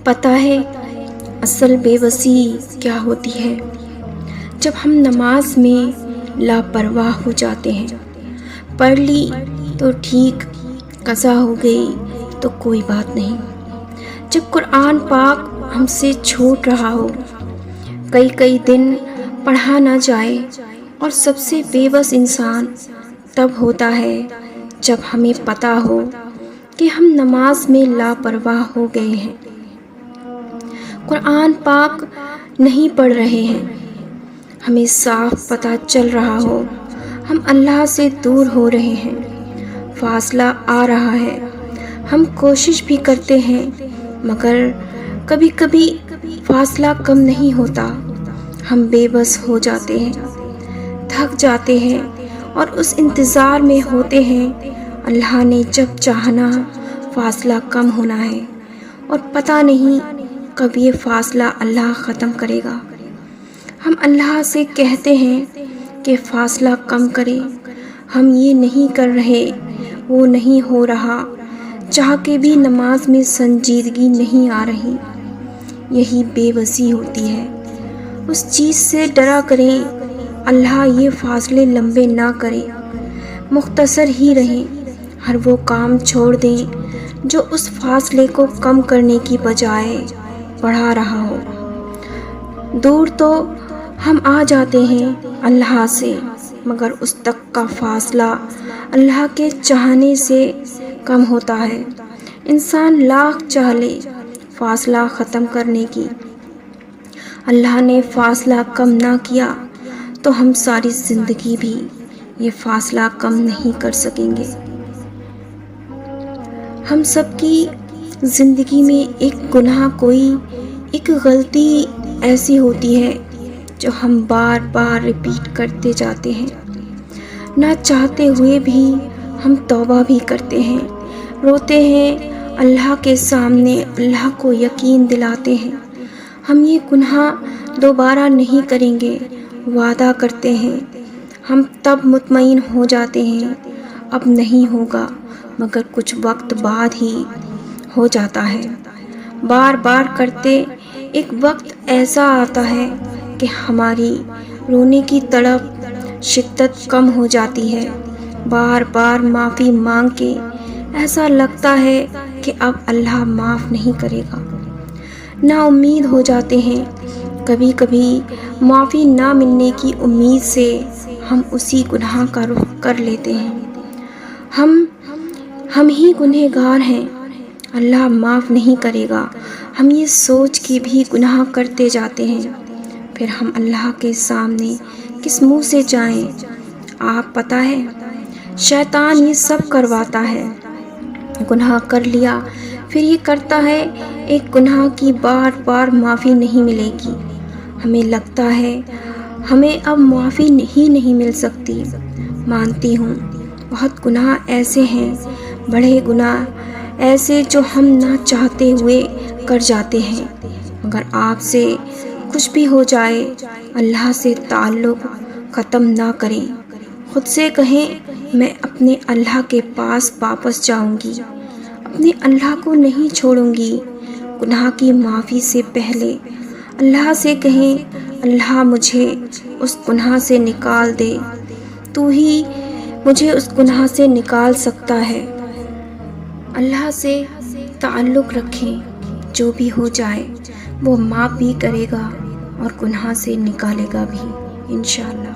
پتہ ہے اصل بے بسی کیا ہوتی ہے؟ جب ہم نماز میں لاپرواہ ہو جاتے ہیں۔ پڑھ لی تو ٹھیک، قضا ہو گئی تو کوئی بات نہیں۔ جب قرآن پاک ہم سے چھوٹ رہا ہو، کئی دن پڑھا نہ جائے، اور سب سے بے بس انسان تب ہوتا ہے جب ہمیں پتہ ہو کہ ہم نماز میں لاپرواہ ہو گئے ہیں، قرآن پاک نہیں پڑھ رہے ہیں، ہمیں صاف پتہ چل رہا ہو ہم اللہ سے دور ہو رہے ہیں، فاصلہ آ رہا ہے، ہم کوشش بھی کرتے ہیں مگر کبھی فاصلہ کم نہیں ہوتا، ہم بے بس ہو جاتے ہیں، تھک جاتے ہیں اور اس انتظار میں ہوتے ہیں اللہ نے جب چاہنا فاصلہ کم ہونا ہے، اور پتہ نہیں کب یہ فاصلہ اللہ ختم کرے گا۔ ہم اللہ سے کہتے ہیں کہ فاصلہ کم کرے، ہم یہ نہیں کر رہے، وہ نہیں ہو رہا، چاہ کے بھی نماز میں سنجیدگی نہیں آ رہی۔ یہی بے بسی ہوتی ہے۔ اس چیز سے ڈرا کریں اللہ یہ فاصلے لمبے نہ کرے، مختصر ہی رہیں، ہر وہ کام چھوڑ دیں جو اس فاصلے کو کم کرنے کی بجائے بڑھا رہا ہو۔ دور تو ہم آ جاتے ہیں اللہ سے، مگر اس تک کا فاصلہ اللہ کے چاہنے سے کم ہوتا ہے۔ انسان لاکھ چاہ لے فاصلہ ختم کرنے کی، اللہ نے فاصلہ کم نہ کیا تو ہم ساری زندگی بھی یہ فاصلہ کم نہیں کر سکیں گے۔ ہم سب کی زندگی میں ایک گناہ، ایک غلطی ایسی ہوتی ہے جو ہم بار بار ریپیٹ کرتے جاتے ہیں، نہ چاہتے ہوئے بھی ہم توبہ بھی کرتے ہیں، روتے ہیں اللہ کے سامنے، اللہ کو یقین دلاتے ہیں ہم یہ گناہ دوبارہ نہیں کریں گے، وعدہ کرتے ہیں، ہم تب مطمئن ہو جاتے ہیں اب نہیں ہوگا، مگر کچھ وقت بعد ہی ہو جاتا ہے۔ بار بار کرتے ایک وقت ایسا آتا ہے کہ ہماری رونے کی تڑپ شدت کم ہو جاتی ہے، بار بار معافی مانگ کے ایسا لگتا ہے کہ اب اللہ معاف نہیں کرے گا، نا امید ہو جاتے ہیں، کبھی معافی نہ ملنے کی امید سے ہم اسی گناہ کا رخ کر لیتے ہیں۔ ہم ہی گنہگار ہیں، اللہ معاف نہیں کرے گا، ہم یہ سوچ کے بھی گناہ کرتے جاتے ہیں، پھر ہم اللہ کے سامنے کس منہ سے جائیں؟ آپ پتہ ہے شیطان یہ سب کرواتا ہے، گناہ کر لیا پھر یہ کرتا ہے ایک گناہ کی بار بار معافی نہیں ملے گی، ہمیں لگتا ہے ہمیں اب معافی نہیں مل سکتی۔ مانتی ہوں بہت گناہ ایسے ہیں، بڑے گناہ ایسے جو ہم نہ چاہتے ہوئے کر جاتے ہیں، مگر آپ سے کچھ بھی ہو جائے اللہ سے تعلق ختم نہ کریں، خود سے کہیں میں اپنے اللہ کے پاس واپس جاؤں گی، اپنے اللہ کو نہیں چھوڑوں گی۔ گناہ کی معافی سے پہلے اللہ سے کہیں اللہ مجھے اس گناہ سے نکال دے، تو ہی مجھے اس گناہ سے نکال سکتا ہے۔ اللہ سے تعلق رکھیں، جو بھی ہو جائے وہ معاف بھی کرے گا اور گناہ سے نکالے گا بھی انشاءاللہ۔